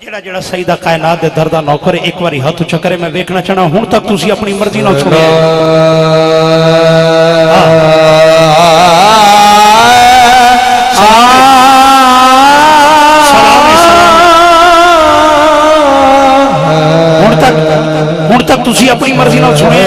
ਜਿਹੜਾ ਜਿਹੜਾ ਸਈਦਾ ਕਾਇਨਾਤ ਦੇ ਦਰ ਦਾ ਨੌਕਰ ਇੱਕ ਵਾਰੀ ਹੱਥ ਉੱਚਾ ਕਰੇ। ਮੈਂ ਵੇਖਣਾ ਚਾਹਣਾ ਹੁਣ ਤੱਕ ਤੁਸੀਂ ਆਪਣੀ ਮਰਜ਼ੀ ਨਾਲ ਸੁਣਿਆ ਹੁਣ ਤੱਕ ਤੁਸੀਂ ਆਪਣੀ ਮਰਜ਼ੀ ਨਾਲ ਸੁਣਿਆ,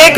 1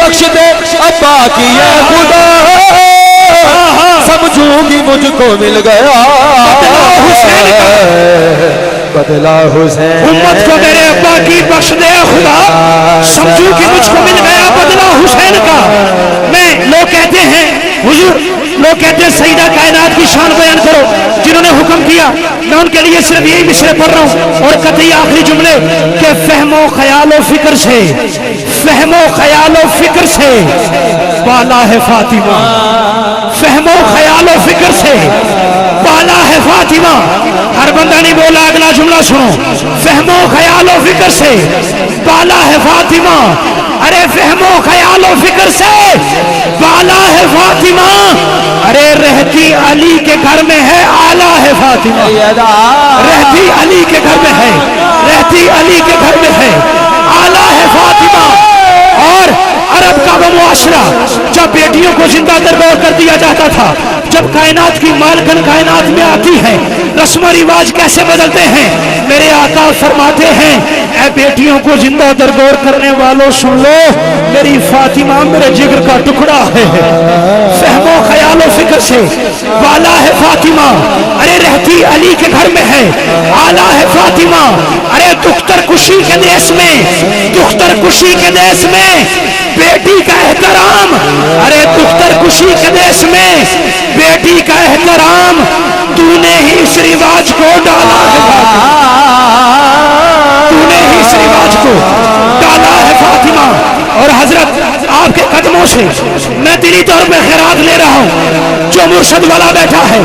بخش دے ابا کی اے خدا سمجھوں گی مجھ کو مل گیا بدلا حسین امت کو میرے ابا کی بخش دے خدا سمجھوں کہ مجھ کو مل گیا بدلہ حسین کا. میں لوگ کہتے ہیں حضور لوگ کہتے ہیں سیدہ کائنات کی شان بیان کرو جنہوں نے حکم کیا. میں ان کے لیے صرف یہی مصرع پڑھ رہا ہوں اور قطعی آخری جملے کہ فہم و خیال و فکر سے فہم و خیال و فکر سے بالا ہے فاطمہ. فہم و خیال و فکر سے بالا ہے فاطمہ. ہر بندہ نہیں بولا اگلا جملہ سنو. فہم و خیال و فکر سے بالا ہے فاطمہ. ارے فہم و خیال و فکر سے بالا ہے فاطمہ. ارے رہتی علی کے گھر میں ہے آلہ ہے فاطمہ. رہتی علی کے گھر میں ہے رہتی علی کے گھر میں ہے آلہ ہے فاطمہ. اور عرب کا وہ معاشرہ جب بیٹیوں کو زندہ درگور کر دیا جاتا تھا جب کائنات کی مالکن کائنات میں آتی ہے رسم و رواج کیسے بدلتے ہیں. میرے آقا فرماتے ہیں اے بیٹیوں کو زندہ درگور کرنے والوں سن لو میری فاطمہ میرے جگر کا ٹکڑا ہے. فہم و خیال و فکر سے بالا ہے فاطمہ. ارے رہتی علی کے گھر میں ہے آلہ ہے فاطمہ. ارے دختر کشی کے دیس میں دختر کشی کے دیس میں بیٹی کا احترام. ارے دختر کشی کے دیس میں بیٹی کا احترام تو نے ہی اس رواج کو ڈالا ہے. تو نے ہی اس رواج کو ڈالا ہے فاطمہ. اور حضرت آپ کے قدموں سے میں دلی طور پہ خیرات لے رہا ہوں. جو مرشد والا بیٹھا ہے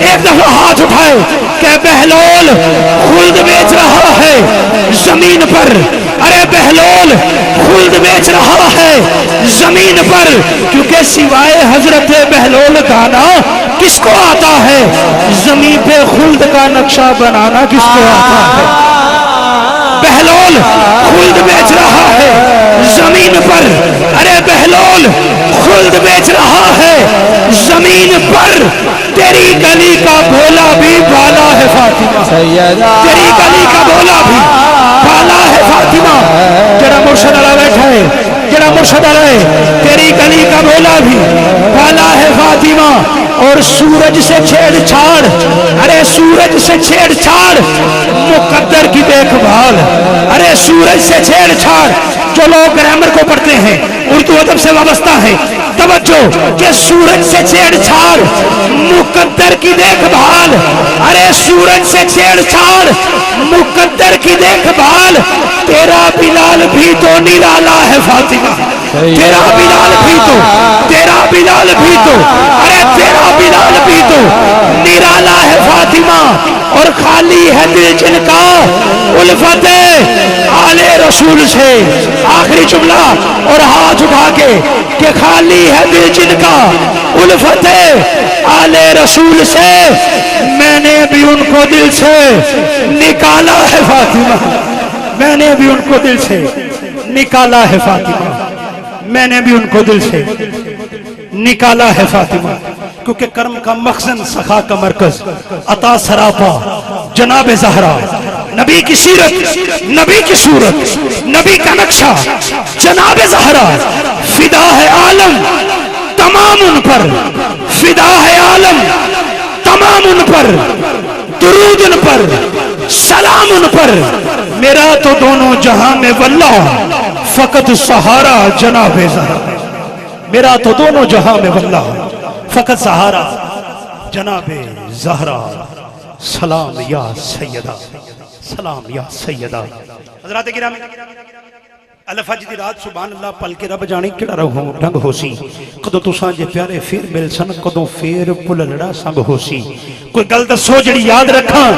ایک دفعہ ہاتھ اٹھائے کہ بہلول خلد بیچ رہا ہے زمین پر. ارے بہلول خلد بیچ رہا ہے زمین پر کیونکہ سوائے حضرت بہلول گانا کس کو آتا ہے زمین پہ خلد کا نقشہ بنانا کس کو آتا ہے. بہلول خلد بیچ رہا ہے زمین پر. ارے بہلول خلد بیچ رہا ہے زمین پر. تیری گلی کا بھولا بھی بالا ہے فاطمہ. تیری گلی کا بھولا بھی بالا ہے فاطمہ. جڑا مرشد اللہ بیٹھا ہے جڑا مرشد اللہ ہے تیری گلی کا بھولا بھی بالا ہے فاطمہ. اور سورج سے چھیڑ چھاڑ ارے سورج سے چھیڑ چھاڑ مقدر کی دیکھ بھال. ارے سورج سے چھیڑ چھاڑ جو لوگ گرامر کو پڑھتے ہیں اردو ادب سے وابستہ ہے توجہ کہ سورج سے چھیڑ چھاڑ مقدر کی دیکھ بھال. ارے سورج سے چھیڑ چھاڑ مقدر کی دیکھ بھال. تیرا بلال بھی تو نرالا ہے فاطمہ. تیرا بلال بھی تو تیرا بلال بھی تو ارے تیرا بلال بھی تو نرالا ہے فاطمہ. اور خالی ہے دل جن کا الفت آل رسول سے. آخری جملہ اور ہاتھ اٹھا کے کہ خالی ہے دل جن کا الفت آل رسول سے. میں نے بھی ان کو دل سے نکالا ہے فاطمہ. میں نے بھی ان کو دل سے نکالا ہے فاطمہ. میں نے بھی ان کو دل سے نکالا ہے فاطمہ. کیونکہ کرم کا مخزن سخا کا مرکز عطا سراپا جناب زہرا. نبی کی سیرت نبی کی صورت نبی کا نقشہ جناب زہرا. فدا ہے عالم تمام ان پر. فدا ہے عالم تمام ان پر. درود ان پر سلام ان پر. میرا تو دونوں جہاں میں واللہ فقط سہارا جناب زہرا. میرا تو دونوں جہاں میں واللہ فقط سہارا جناب زہرا. سلام یا سیدہ سلام یا سیدہ. حضرات گرامی الفجر دی رات سبحان اللہ پل کے رب جانے کیڑا رہو ڈنگ ہو سی. کدو تساں جے پیارے پھر مل سن کدو پھر پلڑا سنگ ہو سی. کوئی گل دسو جڑی یاد رکھاں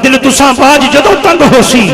دل تساں باج جدو تنگ ہو سی.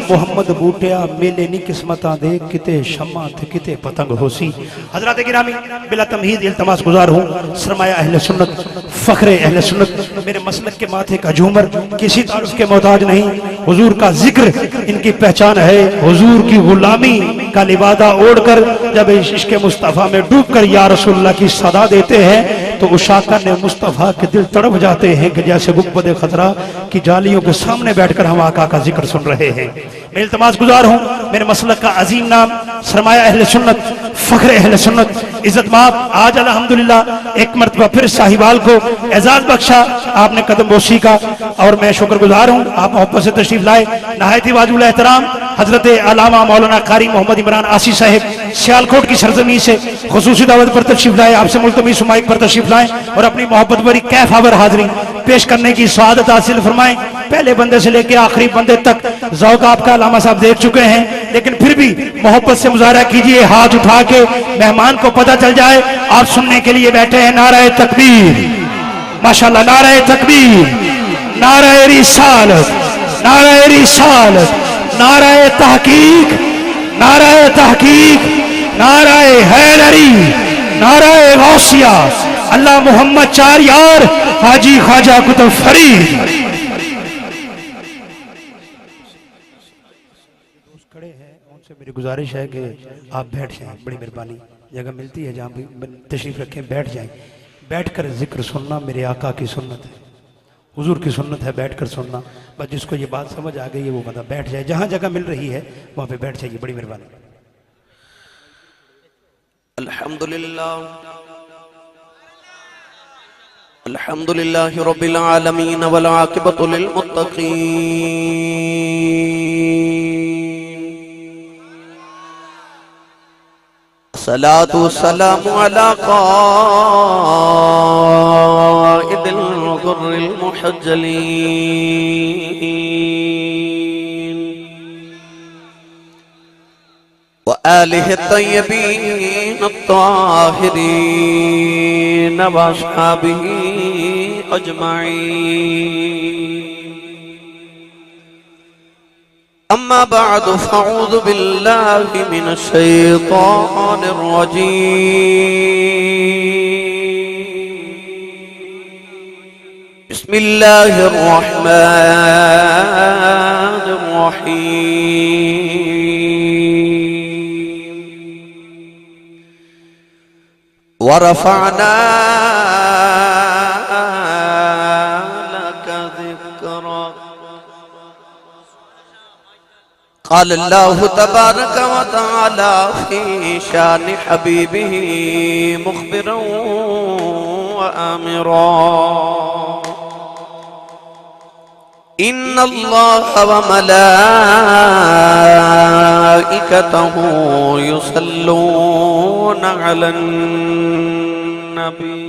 محمد بوٹیا میلے نی قسمتاں دے کتے شمع تھے کتے پتنگ ہو سی. حضرات گرامی بلا تمہید التماس گزار ہوں سرمایہ اہل سنت فخر اہل سنت میرے مسلک کے ماتھے کا جھومر کسی تعارف کے محتاج نہیں. حضور کا ذکر ان کی پہچان ہے. حضور کی غلامی کا لبادہ اوڑھ کر جب عشق مصطفیٰ میں ڈوب کر یا رسول اللہ کی صدا دیتے ہیں تو اشاقہ نے مصطفیٰ کے دل تڑپ جاتے ہیں کہ جیسے گنبد خضرا کی جالیوں کے سامنے بیٹھ کر ہم آقا کا ذکر سن رہے ہیں. میں التماس گزار ہوں میرے مسلک کا عظیم نام سرمایہ اہل سنت فخر اہل سنت عزت مآب آج الحمدللہ ایک مرتبہ پھر صاحبال کو اعزاز بخشا آپ نے قدم بوسی کا، اور میں شکر گزار ہوں آپ محبت سے تشریف لائے. نہایت ہی واجب الاحترام حضرت علامہ مولانا قاری محمد عمران آسی صاحب سیالکوٹ کی سرزمین سے خصوصی دعوت پر تشریف لائے. آپ سے ملتمس مائک پر تشریف لائیں اور اپنی محبت بری کیف آور حاضری پیش کرنے کی سعادت حاصل فرمائیں. پہلے بندے سے لے کے آخری بندے تک ذوق آپ کا علامہ صاحب دیکھ چکے ہیں، لیکن پھر بھی محبت سے مظاہرہ کیجئے ہاتھ اٹھا کے، مہمان کو پتہ چل جائے آپ سننے کے لیے بیٹھے ہیں. نعرہ تکبیر، ماشاءاللہ، نعرہ تکبیر، نعرہ رسالت، نعرہ رسالت، نعرہ تحقیق، نعرہ تحقیق، نعرہ حیدری، نعرہ غوثیہ، اللہ محمد چار یار حاجی خواجہ کتب فرید. کھڑے ہیں ان سے میری گزارش ہے کہ آپ بیٹھ جائیں، بڑی مہربانی، جگہ ملتی ہے جہاں بھی تشریف رکھیں بیٹھ جائیں. بیٹھ کر ذکر سننا میرے آقا کی سنت ہے، حضور کی سنت ہے بیٹھ کر سننا. بس جس کو یہ بات سمجھ آ گئی ہے وہ بندہ بیٹھ جائے، جہاں جگہ مل رہی ہے وہاں پہ بیٹھ جائیے، بڑی مہربانی. الحمدللہ الحمدللہ رب العالمین والعاقبۃ للمتقین، الصلاة والسلام علی قائد الغر المحجلین وآلہ الطیبین الطاہرین واصحابہ اجمعین. اما بعد فاعوذ باللہ من الشیطان الرجیم. بسم اللہ الرحمن الرحیم. ورفعنا لك ذكرك. قال الله تبارك وتعالى في شان حبيبه مخبرا وآمرا. إن الله وملائكته يصلون على النبي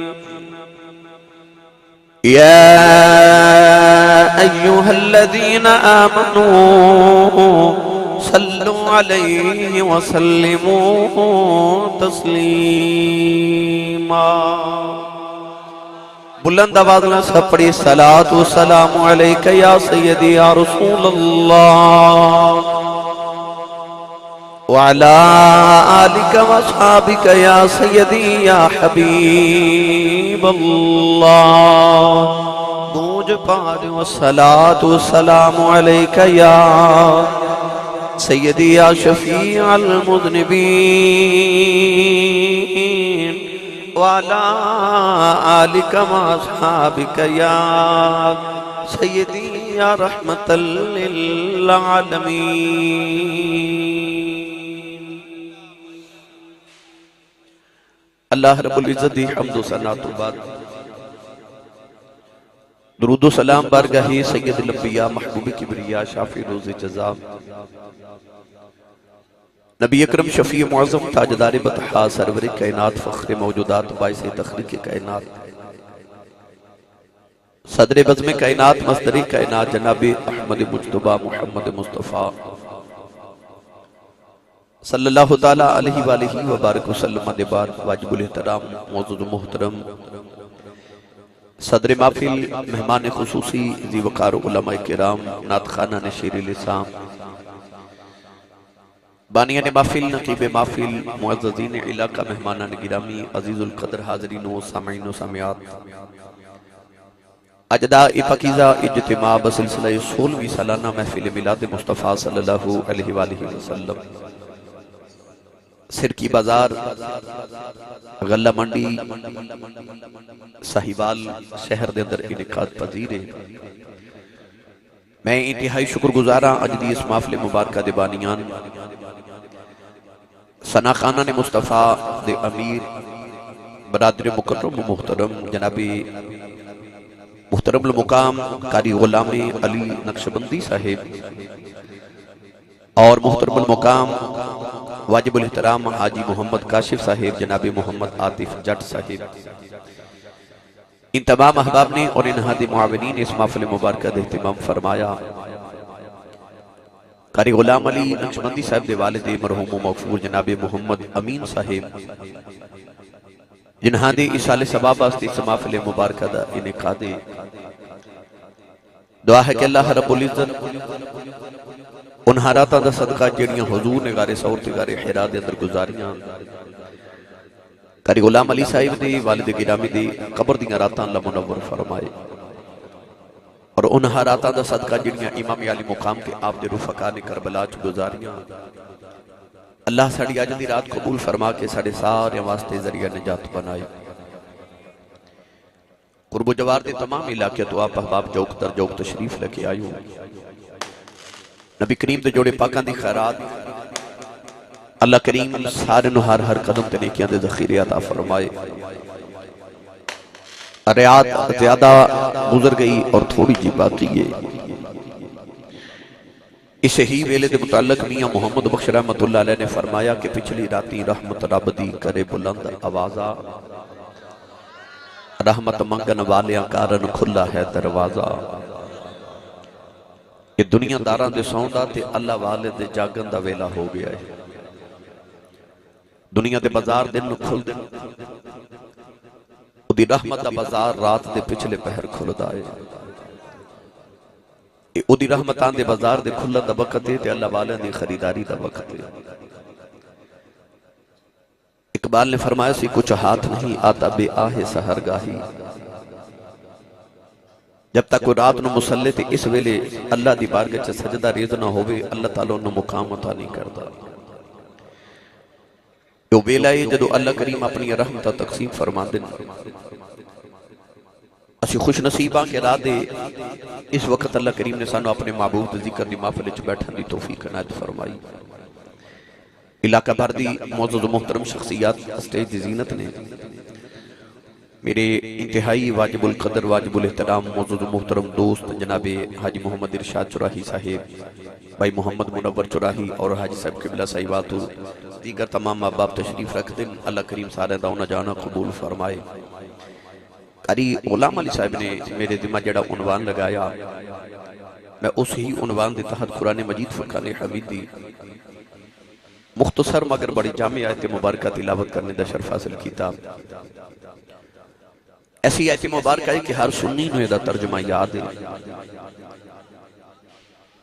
يا أيها الذين آمنوا صلوا عليه وسلموا تسليما. بلند آواز میں سب پڑھی صلاۃ و سلام علیک یا سیدی یا رسول اللہ وعلا آلک و اصحابک یا سیدی یا حبیب اللہ. گونج پار و صلاۃ و سلام علیک یا سیدی یا شفیع المذنبین وعلا آلک و اصحابک یا سیدی یا رحمت للعالمین. اللہ رب العزت دی حمد و ثنا تو بعد درود و سلام بارگاہ سید الانبیاء محبوب کبریا شافی روز جزا نبی اکرم شفیع معظم تاجدار بطحا سرور کائنات فخر موجودات باعث تخلیق کائنات صدر بزم کائنات مصدر کائنات جناب احمد مجتبہ محمد مصطفیٰ صلی اللہ تعالی علیہ وآلہ وبارک وسلم دبار واجب الاحترام معزز محترم صدر محفل مہمان خصوصی ذی وقار علماء کرام نعت خانہ نشیر لسام بانیان محفل نقیب محفل معززین علاقہ مہمانان گرامی عزیز القدر حاضرین و سامعین و سامعات اجداء پاکیزہ اجتماع بسلسلہ 16ویں سالانہ محفل میلاد مصطفیٰ صلی اللہ علیہ وآلہ وسلم سرکی بازار غلہ منڈی صاحبال شہر دے اندر انعقاد پذیر ہے. میں انتہائی شکر گزارا اج دی اس محفل مبارکہ دے بانیان ثنا خانہ مصطفیٰ دے امیر برادر مکرم و محترم جناب محترم المقام قاری غلام علی نقشبندی صاحب اور محترم المقام واجب الاحترام حاجی محمد کاشف صاحب جناب محمد عاطف جٹ صاحب، ان تمام احباب نے اور ان ہادی معاونین اس محفل مبارکہ دے اہتمام فرمایا۔ قاری غلام علی نقشبندی صاحب دے والد مرحوم و مغفور جناب محمد امین صاحب جنہاں دے اس سال سباب واسطے اس محفل مبارکہ دا انعقاد دعا ہے کہ اللہ رب العزت ان حالاتاں دا صدقہ جڑیاں حضور نے غار ثور تے غار حرا دے اندر گزاریاں، قاری غلام علی صاحب دے والد گرامی دے قبر دیاں راتاں اللہ منور فرمائے، اور ان حالاتاں دا صدقہ جڑیاں امام علی مقام کے آپ دے رفقا نے کربلا چ گزاریاں، اللہ ساڑی آج دی رات قبول فرما کے ساڑے سارے واسطے ذریعہ نجات بنائے۔ قرب و جوار دے تمام علاقے تو آپ احباب جوک در جوک تشریف لکے آئیو، نبی کریم دے جوڑے پاکان دی خیرات اللہ کریم سارے نو ہر قدم تے نیکیاں دے ذخیرے عطا فرمائے۔ ریات زیادہ گزر گئی اور تھوڑی جی باقی ہے، اس ہی ویلے دے متعلق میاں محمد بخش رحمت اللہ علیہ نے فرمایا کہ پچھلی راتی رحمت رب دی کرے بلند آوازہ، رحمت منگن والیاں کارن کھلا ہے دروازہ، یہ دنیا داران دے سوندا تے اللہ والے دے جاگن دا ویلا ہو گیا ہے، دنیا دے بازار دن کھل دن دی رحمت دا بازار رات دے پچھلے پہر کھل دائے، او دی رحمتان دے بازار دے کھلا دا وقت ہے تے اللہ والے دی خریداری دا وقت ہے۔ اقبال نے فرمایا سی کچھ ہاتھ نہیں آتا بے آہ سہرگاہی، جب تک کوئی رات نو مسلے تے اس ویلے اللہ دی بارگاہ چ سجدہ ریز نہ ہوئے اللہ تعالیٰ نو مقام عطا نہیں کرتا۔ جو ویلہ ہے جدو اللہ کریم اپنی رحمتہ تقسیم فرما دن، اسی خوش نصیباں کے رادے اس وقت اللہ کریم نے سانو اپنے معبود ذکر دی محفل وچ بیٹھن دی توفیق عنایت فرمائی۔ علاقہ بھر دی معزز و محترم شخصیات اسٹیج دی زینت نے میرے انتہائی واجب القدر واجب الاحترام معزز و محترم دوست جناب حاجی محمد ارشاد چراہی صاحب، بھائی محمد منور چراہی اور حاجی صاحب قبلہ صاحبات دیگر تمام احباب تشریف رکھ دن، اللہ کریم سارے داؤنا جانا قبول فرمائے۔ قاری غلام علی صاحب نے میرے ذمہ جڑا عنوان لگایا، میں اس ہی عنوان دے تحت قرآن مجید فرقان حمید دی مختصر مگر بڑی جامع آیت مبارکہ تلاوت کرنے دا شرف حاصل کیتا۔ ایسی آیت مبارکہ ہے کہ ہر سنی نوے دا ترجمہ یاد ہے،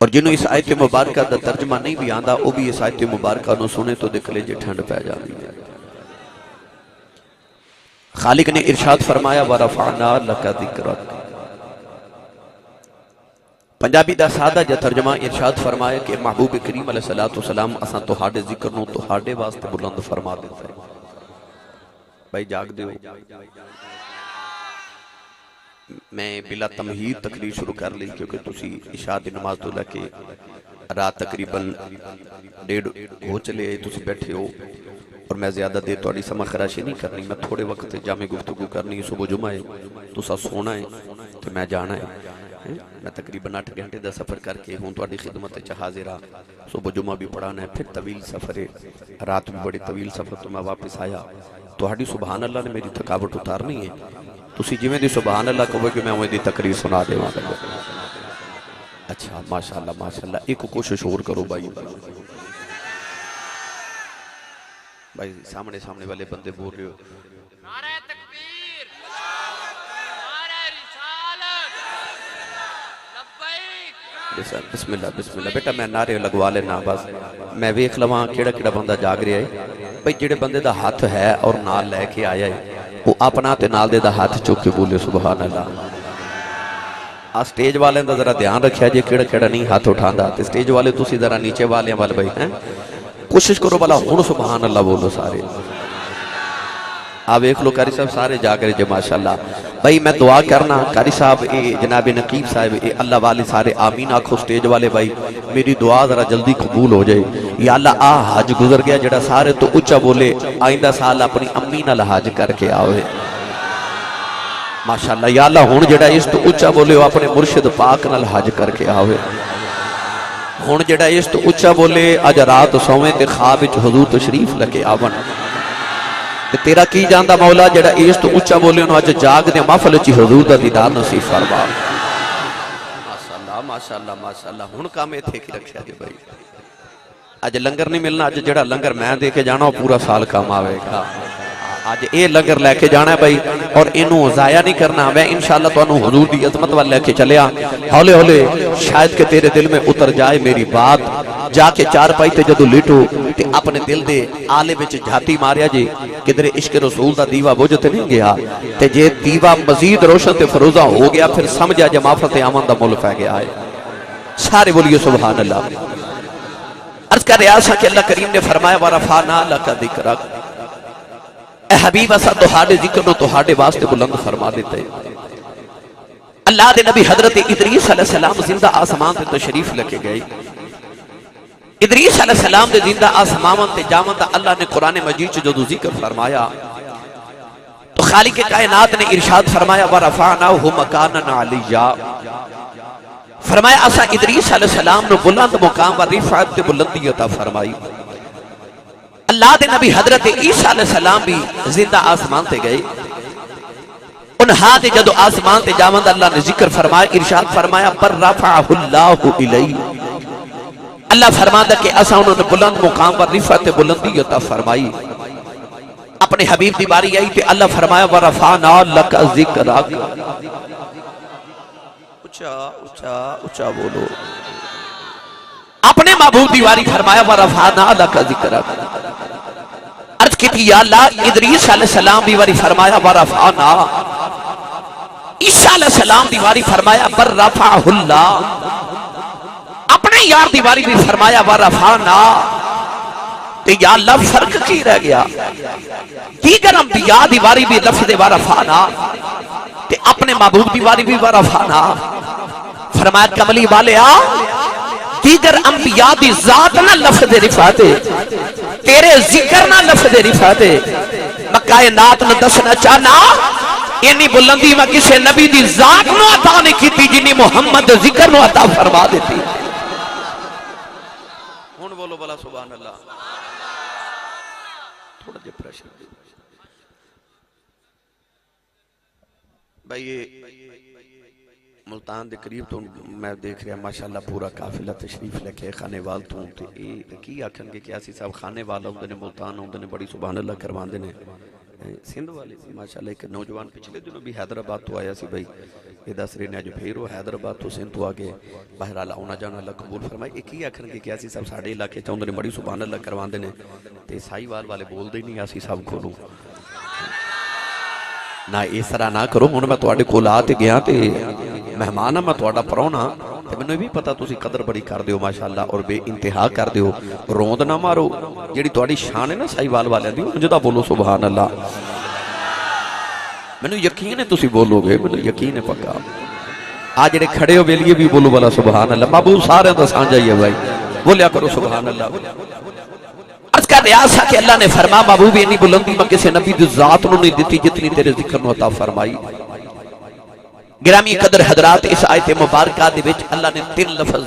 اور جنہوں اس آیت مبارکہ دا ترجمہ نہیں بھی آندہ وہ بھی اس آیت مبارکہ نو سنے تو دکھلے جے ٹھنڈ پہ جانی ہے۔ خالق نے ارشاد فرمایا وَرَفَعْنَا لَكَ ذِكْرَكَ، پنجابی دا سادہ جا ترجمہ ارشاد فرمایا کہ محبوب کریم علیہ السلام اساں توہاڑے ذکر نو توہاڑے واسطے بلند فرما دیتا ہے۔ بھائی جاگ دیو، میں بلا تمہید تقریر شروع کر لی کیونکہ تسی عشاء دی نماز تو لے کے رات تقریباً 1:30 ہو چلے تسی بیٹھے ہو، اور میں زیادہ دیر توڑی سما خراشی نہیں کرنی، میں تھوڑے وقت جامع گفتگو کرنی، صبح جمعہ ہے تو سا سونا ہے تو میں جانا ہے، میں تقریباً 8 گھنٹے دا سفر کر کے ہوں توڑی خدمت حاضرہ، صبح جمعہ بھی پڑھانا ہے، پھر طویل سفر ہے، رات بھی بڑی طویل سفر، تو میں واپس آیا تو ہاڑی سبحان اللہ نے میری تھکاوٹ اتارنی ہے، تسی جی میں دی سبحان اللہ کہو کہ میں ہمیں دی تقریر سنا دے وہاں لگا۔ اچھا ماشاءاللہ ایک کوشش اور کرو بھائی، بھائی سامنے والے بندے بول رہے ہو نعرہ تکبیر، نعرہ رسالت، لبیک، بسم اللہ بیٹا میں نعرے لگوا لینا، بس میں ویکھ لواں کیڑا بندہ جاگ رہا ہے، بھائی جڑے بندے دا ہاتھ ہے اور نال لے کے آیا ہے وہ اپنا تے نال دے دا ہاتھ چک کے بولے سبحان اللہ۔ سٹیج والے دا ذرا دھیان رکھیا جے کیڑا نہیں ہاتھ اٹھاندا، تے سٹیج والے تسی ذرا نیچے والے بھائی ہیں کوشش کرو بھلا ہن سبحان اللہ بولو سارے۔ آپ ایک لو قاری صاحب سارے جا کر جو ماشاءاللہ بھائی میں دعا کرنا قاری صاحب جناب نقیب صاحب اللہ والے سارے آمین آنکھو سٹیج والے بھائی میری دعا ذرا جلدی قبول ہو جائے یا اللہ حج گزر گیا جڑا سارے تو اچھا بولے آئندہ سال اپنی امی نال حج کر کے آوے ماشاءاللہ یا اللہ ہون جڑا اس تو اچھا بولے وہ اپنے مرشد پاک نال حج کر کے آوے ہون جڑا اس تو اچھا بولے اج رات سویں تے خواب وچ حضور تشریف لے آون تیرا کی جاندا مولا جڑا اس تو اچھا بولے انہوں اج جاگ دے محفل وچ حضور دا دیدار نصیب فرما ماشاءاللہ ماشاءاللہ ماشاءاللہ ہن کام ایتھے کی رکھیا جی بھائی اج لنگر نہیں ملنا اج جڑا لنگر میں دے کے جانا پورا سال کام آوے گا آج اے لنگر لے کے جانا ہے بھائی اور انہوں ضائع نہیں کرنا میں انشاءاللہ تو انہوں حضور دی عظمت والے لے کے چلیا ہولے ہولے شاید کہ تیرے دل میں اتر جائے میری بات جا کے چار پائی تے جدو لیٹو تے اپنے دل دے آلے بچ جھاتی ماریا جی کدھر عشق رسول دا دیوہ بجھتے نہیں گیا تے جے دیوہ مزید روشن تے فروزہ ہو گیا پھر سمجھا جے معافت آمن دا ملک ہے گیا ہے سارے بولیے سبحان اللہ عرض کر ریاسہ کہ اللہ کریم نے فرمایا وَرَفَعْنَا لَكَ ذِكْرَكَ اے حبیب اسا تہاڈے ذکر نو تہاڈے واسطے بلند فرما دیتے اللہ دے نبی حضرت ادریس علیہ السلام زندہ آسمان تے تشریف لے کے گئے ادریس علیہ السلام دے زندہ آسمان تے جاون دا اللہ نے قرآن مجید چ جدو ذکر فرمایا تو خالق کائنات نے ارشاد فرمایا وَرَفَعْنَاهُ مَكَانًا عَلِيًّا فرمایا اسا ادریس علیہ السلام نو بلند مقام و رفعت تے بلندی عطا فرمائی اللہ دے نبی حضرت عیسیٰ علیہ السلام بھی زندہ آسمان تے گئے انہاں دے جدو آسمان تے جاوند اللہ نے ذکر فرمایا ارشاد فرمایا پر رفعہ اللہ الی اللہ فرماتا کہ اسا انہوں نے بلند مقام پر رفعت بلندی عطا فرمائی اپنے حبیب دی باری آئی تے اللہ فرمایا ورفعنا لک ذکرک اچھا اچھا اچھا بولو اپنے محبوب دیواری فرمایا وَرَفَعْنَا لَكَ ذِكْرَكَ عرض کی تھی یا اللہ ادریس علیہ السلام دیواری فرمایا وَرَفَعْنَا عیسیٰ علیہ السلام دیواری فرمایا وَرَفَعْهُ اللَّهُ اپنے یار دیواری بھی فرمایا وَرَفَعْنَا تو یا اللہ فرق کی رہ گیا دیگر انبیاء دیواری بھی لفظ وَرَفَعْنَا تو اپنے محبوب دیواری بھی وَرَفَعْنَا فرمایا کملی والے دیگر انبیاء دی ذات نہ لفظ رفاتے تیرے ذکر نہ لفظ رفاتے میں کائنات نہ دسنا چاہنا اینی بلندی میں کسے نبی دی ذات نہ عطا نہیں کی تھی جنہی محمد ذکر نہ عطا فرما دیتی ہون بولو بلا سبحان اللہ تھوڑا جے پریشر بھائی ملتان دے قریب تو میں دیکھ رہا ماشاءاللہ پورا قافلہ تشریف لے کے خانے وال تو کی آکھن کے کیا سی صاحب خانے والا ہوں دنے ملتان ہوں دنے بڑی سبحان اللہ کروان دنے سندھ والے ماشاءاللہ ایک نوجوان پچھلے دنوں بھی حیدرآباد تو آیا سی بھائی یہ دس رہے نے جو پھیرو حیدرآباد تو سندھ تو آگے بہرحال آنا جانا اللہ قبول فرمائے ایک ہی آکھن کے کیا سی صاحب ساڑھے علاقے چاہوں دنے بڑی سبحان اللہ کروان دنے تے سائی والے بول دے نہیں آسی صاحب کھولوں نہ اس طرح نہ کرو ہوں میں توڑے کول آتے گیا تے مہمانہ میں توڑا پرونا تے میں نے بھی پتا تُسی قدر بڑی کر دیو ماشاءاللہ اور بے انتہا کر دیو روند نہ مارو جیڑی توڑی شان ہے نا سائی والے دیو مجھے بولو سبحان اللہ میں نے یقین ہے تُسی بولو گے میں نے یقین ہے پکا آج جڑے کھڑے ہو بیلیے بھی بولو بلا سبحان اللہ محبوب سارے تو سان جائیے بھائی بولیا کرو سبحان اللہ عرض کا ریاض ہے کہ اللہ نے فرما محبوب انی بلندی میں کسی نبی دی ذات نو نہیں دیتی جتنی تیرے ذکر نو عطا فرمائی گرامی قدر حضرات اس آیت مبارکہ دے وچ اللہ نے 3 لفظ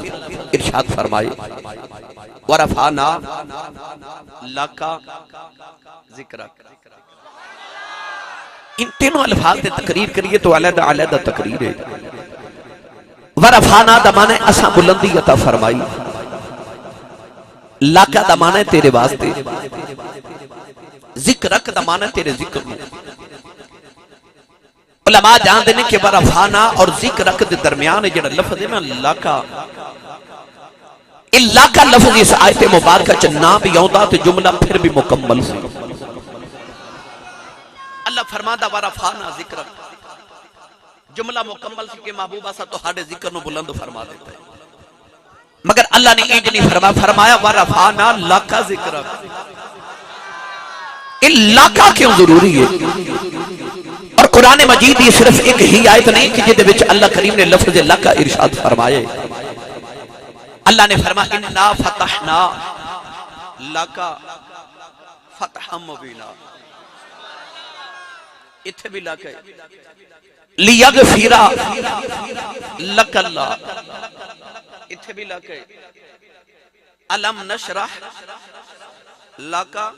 ارشاد فرمائے ورفعنا لک ذکرک ان تینوں الفاظ دے تقریر کریے تو علیحدہ علیحدہ تقریر ہے ورفعنا دا معنی اساں بلندی عطا فرمائی لاکہ دا معنی تیرے واسطے ذکرک دا معنی تیرے ذکر میں علماء جان دینے کہ ورفعنا اور ذکرک دے درمیان جڑا لفظ ہے نا لاکہ لاکہ لفظ اس آیت مبارکہ چنا بھی آؤں تو جملہ پھر بھی مکمل سی اللہ فرماتا ورفعنا ذکرک جملہ مکمل سی کہ محبوبہ سا تو ہاڑے ذکر نو بلند فرما دیتا ہے مگر اللہ نے ایج نہیں فرمایا ورفعنا لک ذکرک اللہ کا کیوں ضروری ہے؟ اور قرآن مجید یہ صرف ایک ہی آیت نہیں کہ جہدے وچ اللہ کریم نے لفظ اللہ کا ارشاد فرمائے. اللہ نے فرمایا انا فتحنا لکا فتحا مبینا. اتھے بھی لکا لیغفر لک اللہ. اتھے بھی لکا علم نشرح لکا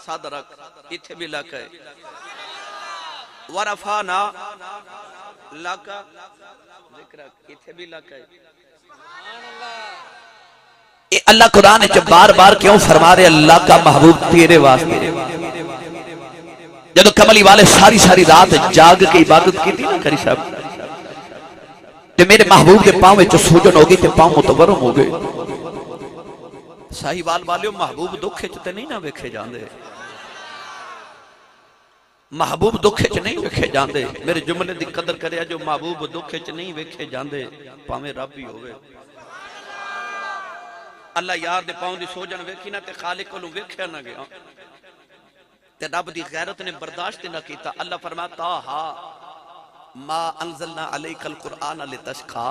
صدرک. اتھے بھی لکا ورفعنا لکا ذکرک. اتھے بھی لکا. اللہ قرآن جب بار بار کیوں فرما رہے اللہ کا محبوب تیرے واسطے؟ جب کملی والے ساری ساری رات جاگ کے عبادت کی تھی نا کری صاحب، جو میرے محبوب کے پاؤں میں سوجن ہوگی تے پاؤں متورم ہو گئے. ساہیوال والیوں محبوب دکھے چتے نہیں نہ ویکھے جاندے. محبوب دکھے چ نہیں ویکھے جاندے. میرے جملے دی قدر کریا جو محبوب دکھے چ نہیں ویکھے جاندے پاویں رب ہی ہوئے. اللہ یار دے پاؤں دی سوجن ویکھی نہ تے خالق کو ویکھیا نہ گیا تے رب دی غیرت نے برداشت نہ کیتا. اللہ فرماتا ہا ما انزلنا علیک القرآن لتشقا.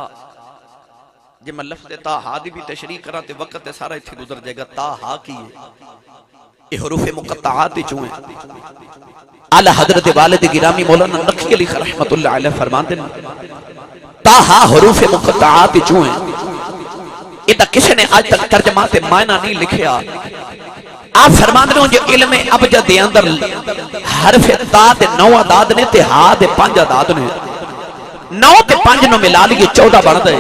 جے میں لفظ تا ہا دی بھی تشریح کراں تے وقت تے سارا ایتھے گزر جائے گا. تا ہا کی ہے یہ حروف مقطعات چوں ہیں. اعلی حضرت والد گرامی مولانا نقی علی رحمت اللہ علیہ فرماتے ہیں تا ہا حروف مقطعات چوں ہیں. ادھا کسی نے آج تک ترجمات معنی نہیں لکھیا. آپ فرمان رہے ہوں جو علم ابجد دے اندر حرف تا دے 9 عداد نے تے ہا دے 5 عداد نے. 9 تے 5 نو ملا لیے 14 بن دے.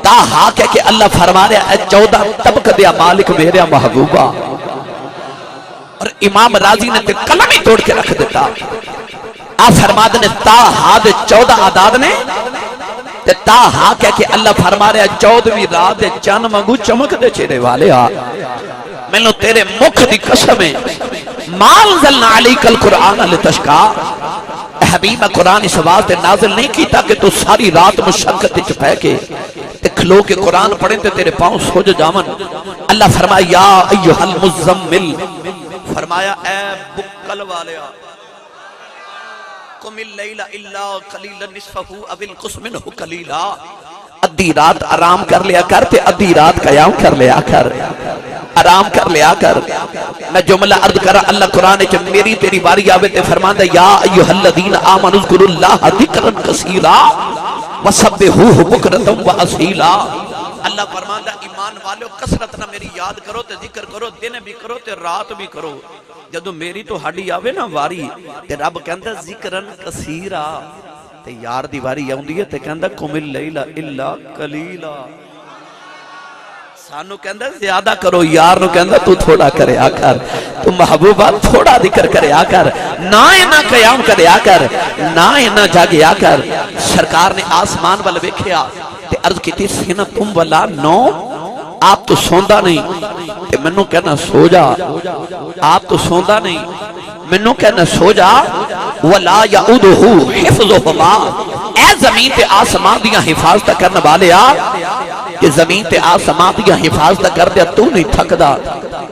تا ہا کہہ کے اللہ فرما رہا ہے 14 طبق دیا مالک میرے محبوبہ. اور امام راضی نے تے قلم ہی توڑ کے رکھ دیتا. آپ فرما دے تا ہا دے 14 عداد نے تے تا ہا کہہ کے اللہ فرما رہا ہے 14ویں رات دے چند منگو چمک دے چہرے والے آ. میں نے تیرے مکھ دی قسم ہے ما انزلنا علیک القرآن لتشقا. حبیب قرآن اس واسطے نازل نہیں کیتا کہ تو ساری رات مشقت وچ پے کے تے کھلو کے قرآن پڑھیں تے تیرے پاؤں سوج جاون. اللہ فرمایا یا ایھا المزمل، فرمایا اے بکل والے آ قم اللیل الا قلیلا نصفہ او انقص منہ قلیلا. ادھی رات آرام کر لیا کر تے ادھی رات قیام کر لیا کر، آرام کر لیا کر. میں جملہ عرض کرا اللہ قرآن چ میری تیری باری آوے تے فرماندا یا ایھا الذین آمنوا اذکروا اللہ ذکرا کثیرا وسبحوہ بکرۃ واصیلا. اللہ فرماندا ایمان والو کثرت نہ میری یاد کرو تے ذکر کرو، دن بھی کرو تے رات بھی کرو. جدو میری تو ہڈی آوے نا واری تے رب کہندا ذکرن کثیرا تے یار دی واری آوندی ہے تے کہندا قم اللیل الا قلیلا. سانو کہندا زیادہ کرو، یار نو کہندا تو تھوڑا کرے آ کر، تو محبوبہ تھوڑا ذکر کرے آ کر، نہ اینا قیام کرے آ کر، نہ اینا جاگے آ کر. سرکار نے آسمان وال ویکھیا تے عرض کیتی سینہ تم ولا نو. آپ تو سوندا نہیں تے منو کہنا سو جا. آپ تو سوندا نہیں منو کہنا سو جا. ولا یعودہ حفظہما. اے زمین تے آسمان دیاں حفاظت کرنے والے آ کہ زمین تے آسمان دیاں حفاظت کر دیا تو نہیں تھکدا.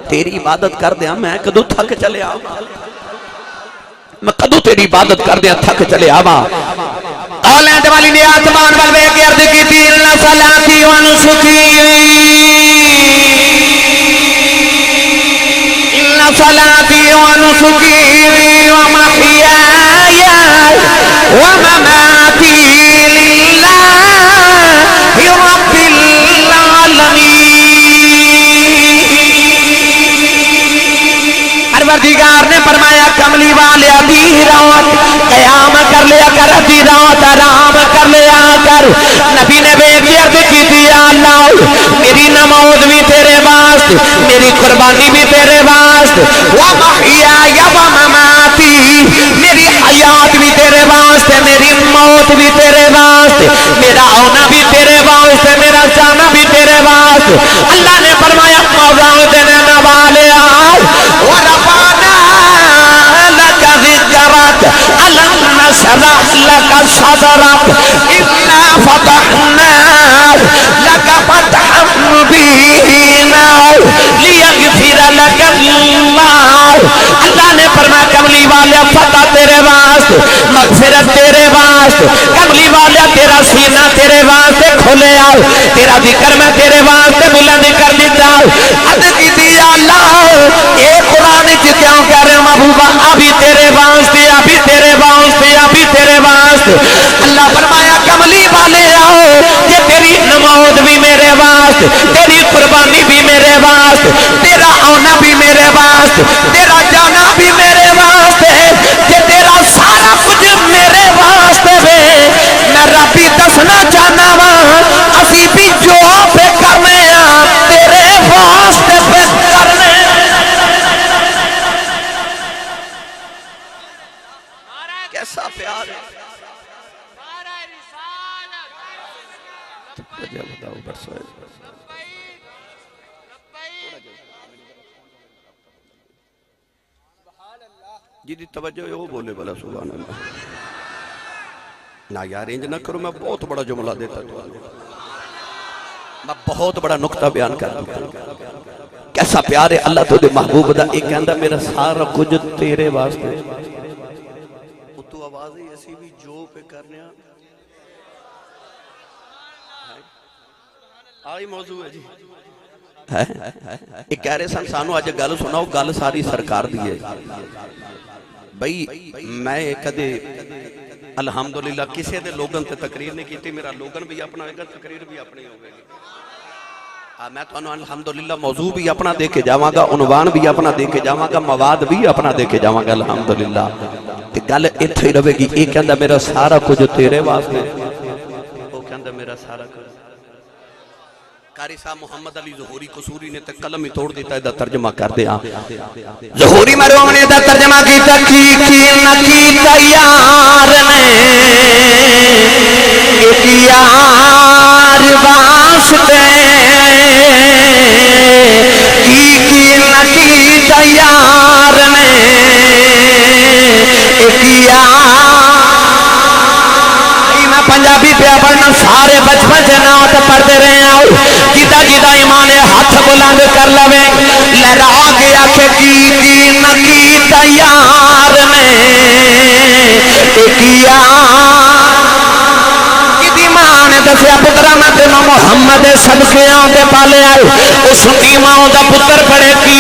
تیری عبادت کر دیا میں کدو تھک چلے آ، میں کدو تیری عبادت کر دیا تھک چلے آواں. اولاد والی نے آسمان وال ویکھ کے عرض کیتی ان صلاتی و نسکی ان صلاتی و نسکی و محیای و مماتی للہ رب العالمین. پروردگار نے فرمایا کملی والے ادھی رات قیام کر لیا کر، ادھی رات آرام کر لیا کر. نبی نے بے عرض کی دیا اللہ میری نماز بھی تیرے واسطے، میری قربانی بھی تیرے واسطے، ومحیای و مماتی میری حیات بھی تیرے واسطے، میری موت بھی تیرے واسطے، میرا آنا بھی تیرے واسطے، میرا جانا بھی تیرے واسطے. اللہ نے فرمایا مولا دینے والے ورفعنا لك ذكرك ألم نشرح لك صدرك إنا فتحنا لك فتحا مبينا ليغفر لك الله کملی والا تیرا سینہ تیرے واسطے کھولے آؤ، تیرا ذکر میں تیرے واسطے بلند کر دیتا عد کی دیا اللہ اے قرآن کی کیوں کہہ رہے محبوبہ ابھی تیرے واسطے ابھی تیرے واسطے ابھی تیرے واسطے اللہ فرمایا کملی والے آؤ یہ تیری نماز بھی میرے واسطے تیری قربانی بھی میرے واسطے تیرا آنا بھی میرے واسطے تیرا جانا بھی میرے واسطے یہ تیرا سارا کچھ میرے واسطے میں ربی دسنا چاہنا وا اسی بھی جو پہ کرنے تیرے واسطے پہ کرنے کیسا پیار ہے نعرہ رسالت بتاؤ برسائے لبیک لبیک جی دی توجہ ہے وہ بولے بلا سبحان اللہ نہ یار انج نہ کرو میں بہت بڑا جملہ دیتا تو میں بہت بڑا نقطہ بیان کر دیتا کیسا پیار ہے اللہ تو دے محبوب دا ایک کہندہ میرا سارا کچھ تیرے واسطے تو آواز ہی ایسی بھی جو پہ کرنے آئی موضوع ہے جی ایک کہہ رہے سن سانو آج گل سناؤ گل ساری سرکار دی ہے بھئی میں کدے الحمدللہ کسے دے لوگن تے تقریر نہیں کیتی میرا لوگن بھی اپنا ہوئے گا تقریر بھی اپنی ہوئے گی میں تو الحمدللہ موضوع بھی اپنا دے کے جاواں گا عنوان بھی اپنا دے کے جاواں گا مواد بھی اپنا دے کے جاواں گا الحمدللہ تے گل اتھے ہی رہے گی ایک کہندا میرا سارا کچھ تیرے واسطے وہ کہندا میرا سارا کچھ قاری صاحب محمد علی ظہوری قصوری نے تے قلم ہی توڑ دیتا ہے دا ترجمہ کر دیا ظہوری مرحوم نے دا ترجمہ کیتا کی نکیتا یار نے ایک یار واسطے کی نکیتا یار نے ایک یار پنجابی پیا پڑھنا سارے بچپن سے نہ پڑھتے رہے ہیں جدا جدا ایمان ہاتھ بلند کر لوے لہرا کے آکھے کی نکی تیار نے ایک یار کی ماں نے دسیا پترا میں تینوں محمد صدقیاں دے پالے آئے اس کی ماں دا پتر پڑے کی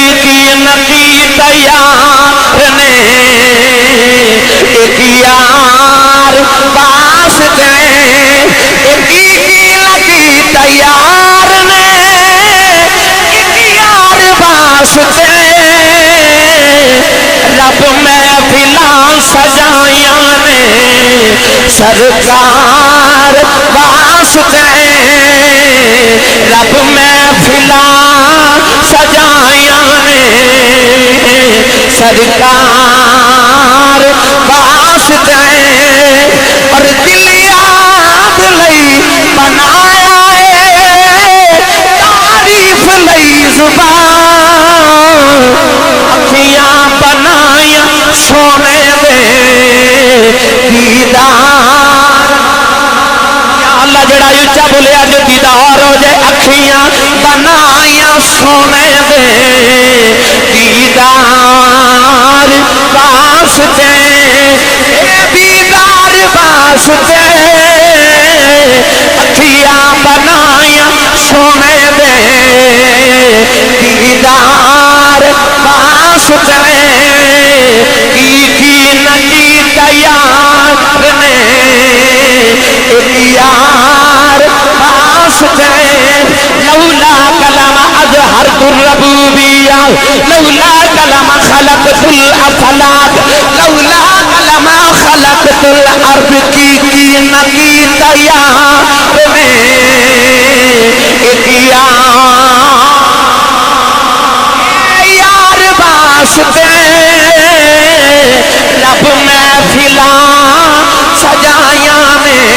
نکی تیار نے ایک یار واسطے لگی تیار نے ایک یار واسطے رب میں فلان سجائیاں نے سرکار واسطے رب میں فلان سجائیاں نے سرکار واسطے اور دل یاد لئی بنایا تعریف لئی زبان اکھیاں بنایا سونے دے دیدار یا اللہ جڑا اچھا بولیا جو دیدار ہو جائے اکھیاں بنایا سونے دے دیدار واسطے دیدار واسطے اکھیاں بنایا سونے دے دیدار واسطے کی نکی تیار نے ایک یار واسطے لولا کلم اظہرت الربوبیہ لولا کلم خلقت الافلاک لولا کلم خلقت الارض کی نکی تیار میں ایک یار واسطے رب میں فلان سجائیاں میں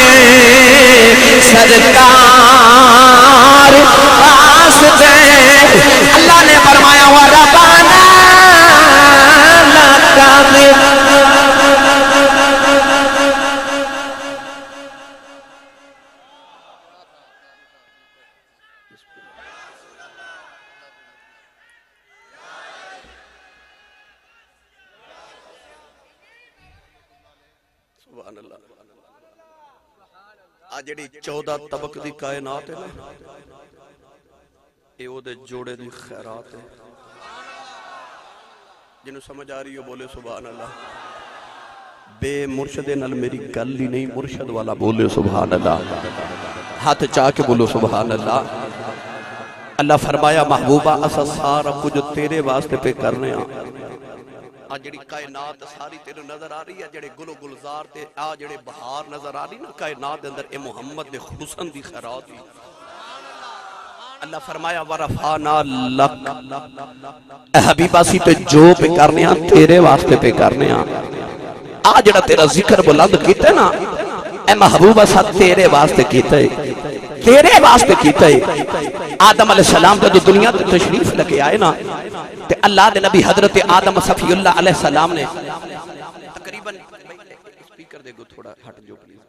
سرکار واسطے اللہ نے فرمایا ہوا ربانا سبحان اللہ آ جڑی 14 طبق دی کائنات ہے نا اے او دے جوڑے دی خیرات ہے جنہوں سمجھ آ رہی ہو بولے سبحان اللہ بے مرشد نال میری گل ہی نہیں مرشد والا بولے سبحان اللہ ہاتھ چاہ کے بولو سبحان اللہ اللہ فرمایا محبوبہ اسا سارا کچھ تیرے واسطے پہ کرنے آ جڑی کائنات ساری تیرے نظر آ رہی ہے جڑے گل و گلزار تے آ جڑے بہار نظر آ رہی نا کائنات دے اندر اے محمد دے حسن دی خیرات دی اللہ فرمایا ورفعنا لک اے حبیبہ سی تے جو پہ کرنے آ تیرے واسطے پہ کرنے آ جڑا تیرا ذکر بلند کیتا ہے نا اے محبوبہ سا تیرے واسطے کیتا ہے تیرے واسطے کیتا ہے آدم علیہ السلام تے دنیا تے تشریف لگے آئے نا تے اللہ دے نبی حضرت آدم صفی اللہ علیہ السلام نے تقریباً سپیکر دے گو تھوڑا ہٹ جو پلیز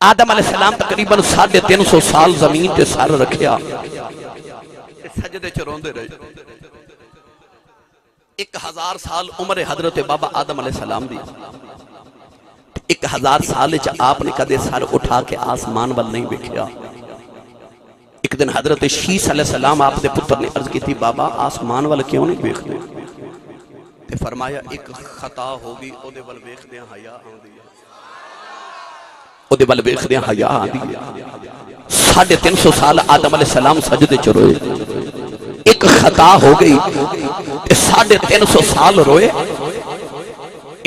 آدم علیہ السلام تقریباً 350 سال زمین تے سر رکھیا سجدے چروندے رہے 1000 سال عمر حضرت بابا آدم علیہ السلام دی 1000 سال چا آپ نے کدے سر اٹھا کے آسمان وال نہیں بکھیا ایک دن حضرت شیس علیہ السلام آپ دے پتر نے عرض کی تھی بابا آسمان وال کیوں نہیں بیخ دے تے فرمایا ایک خطا ہوگی او دے وال بیخ دے حیاء آن دیا او دے وال بیخ دے حیاء آن دیا 350 سال آدم علیہ السلام سجدے چروئے ایک خطا ہو گئی 350 سال روئے